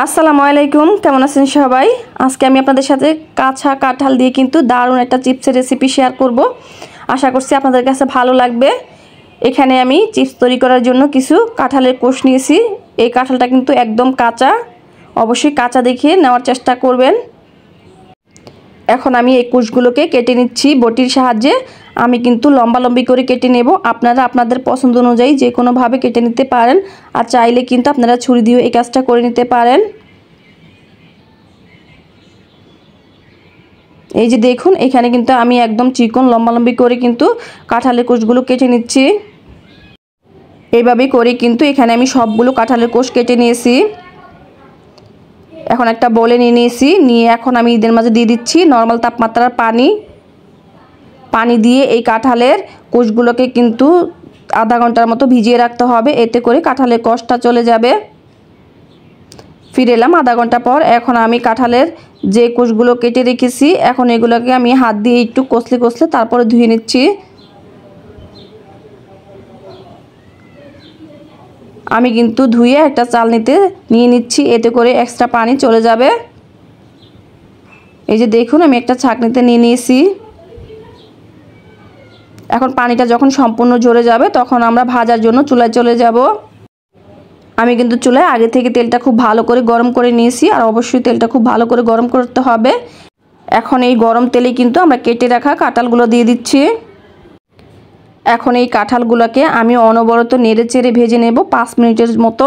আসসালামু আলাইকুম, কেমন আছেন সবাই? আজকে আমি আপনাদের সাথে কাঁচা কাঁঠাল দিয়ে কিন্তু দারুণ একটা চিপসের রেসিপি শেয়ার করব। আশা করছি আপনাদের কাছে ভালো লাগবে। এখানে আমি চিপস তৈরি করার জন্য কিছু কাঁঠালের কোষ নিয়েছি। এই কাঁঠালটা কিন্তু একদম কাঁচা, অবশ্যই কাঁচা দেখে নেওয়ার চেষ্টা করবেন। এখন আমি এই কোষগুলোকে কেটে নিচ্ছি বটির সাহায্যে। আমি কিন্তু লম্বালম্বি করে কেটে নেব। আপনারা আপনাদের পছন্দ অনুযায়ী যে কোনোভাবে কেটে নিতে পারেন, আর চাইলে কিন্তু আপনারা ছুরি দিয়ে এই কাজটা করে নিতে পারেন। এই যে দেখুন, এখানে কিন্তু আমি একদম চিকন লম্বালম্বি করে কিন্তু কাঁঠালের কোষগুলো কেটে নিচ্ছি। এইভাবেই করে কিন্তু এখানে আমি সবগুলো কাঁঠালের কোষ কেটে নিয়েছি। এখন একটা বলে নিয়েছি, নিয়ে এখন আমি এদের মাঝে দিয়ে দিচ্ছি নর্মাল তাপমাত্রার পানি দিয়ে এই কাঁঠালের কোষগুলোকে কিন্তু আধা ঘন্টার মতো ভিজিয়ে রাখতে হবে, এতে করে কাঁঠালের কষটা চলে যাবে। ফিরে এলাম আধা ঘন্টা পর। এখন আমি কাঁঠালের যে কোষগুলো কেটে রেখেছি, এখন এগুলোকে আমি হাত দিয়ে একটু কষলে কষলে তারপরে ধুয়ে নিচ্ছি। আমি কিন্তু ধুয়ে একটা চালনিতে নিয়ে নিচ্ছি, এতে করে এক্সট্রা পানি চলে যাবে। এই যে দেখুন, আমি একটা ছাঁকনিতে নিয়ে নিয়েছি। এখন পানিটা যখন সম্পূর্ণ ঝরে যাবে, তখন আমরা ভাজার জন্য চুলায় চলে যাব। আমি কিন্তু চুলায় আগে থেকে তেলটা খুব ভালো করে গরম করে নিয়েছি, আর অবশ্যই তেলটা খুব ভালো করে গরম করতে হবে। এখন এই গরম তেলে কিন্তু আমরা কেটে রাখা কাঁঠালগুলো দিয়ে দিচ্ছি। এখন এই কাঁঠালগুলোকে আমি অনবরত নেড়ে চেড়ে ভেজে নেব 5 মিনিটের মতো।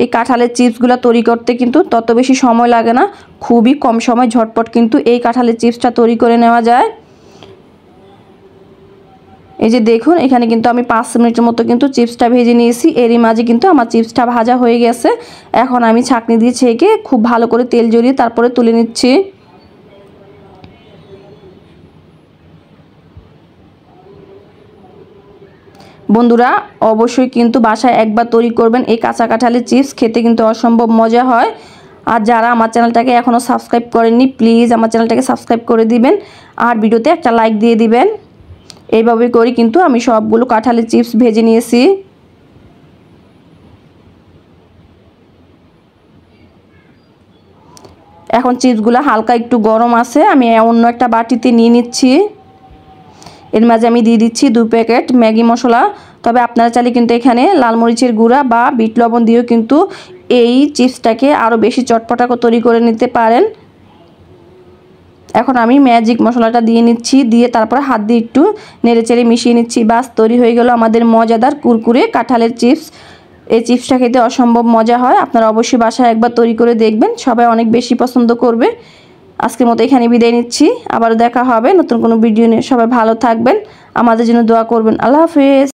এই কাঁঠালের চিপসগুলো তৈরি করতে কিন্তু তত বেশি সময় লাগে না, খুবই কম সময় ঝটপট কিন্তু এই কাঁঠালের চিপসটা তৈরি করে নেওয়া যায়। এই যে দেখুন, এখানে কিন্তু আমি 5 মিনিটের মতো কিন্তু চিপসটা ভেজে নিয়েছি। এরই মাঝে কিন্তু আমার চিপসটা ভাজা হয়ে গেছে। এখন আমি ছাঁকনি দিয়ে ছেঁকে খুব ভালো করে তেল জড়িয়ে তারপরে তুলে নিচ্ছি। বন্ধুরা, অবশ্যই কিন্তু বাসায় একবার তৈরি করবেন এই কাঁচা কাঁঠালের চিপস, খেতে কিন্তু অসম্ভব মজা হয়। আর যারা আমার চ্যানেলটাকে এখনও সাবস্ক্রাইব করেননি, প্লিজ আমার চ্যানেলটাকে সাবস্ক্রাইব করে দিবেন, আর ভিডিওতে একটা লাইক দিয়ে দিবেন। এইভাবে করে কিন্তু আমি সবগুলো কাঁঠালের চিপস ভেজে নিয়েছি। এখন চিপসগুলো হালকা একটু গরম আছে, আমি অন্য একটা বাটিতে নিয়ে নিচ্ছি। এর মাঝে আমি দিয়ে দিচ্ছি 2 প্যাকেট ম্যাগি মশলা। তবে আপনারা চাইলে কিন্তু এখানে লাল মরিচের গুঁড়া বা বিট লবণ দিয়েও কিন্তু এই চিপসটাকে আরও বেশি চটপটা তৈরি করে নিতে পারেন। এখন আমি ম্যাজিক মশলাটা দিয়ে নিচ্ছি, দিয়ে তারপর হাত দিয়ে একটু নেড়েচেড়ে মিশিয়ে নিচ্ছি। বাস, তৈরি হয়ে গেল আমাদের মজাদার কুরকুরে কাঁঠালের চিপস। এই চিপসটা খেতে অসম্ভব মজা হয়। আপনারা অবশ্যই বাসায় একবার তৈরি করে দেখবেন, সবাই অনেক বেশি পছন্দ করবে। আজকের মতো এখানে বিদায় নিচ্ছি, আবার দেখা হবে নতুন কোনো ভিডিও নিয়ে। সবাই ভালো থাকবেন, আমাদের জন্য দোয়া করবেন। আল্লাহ হাফেজ।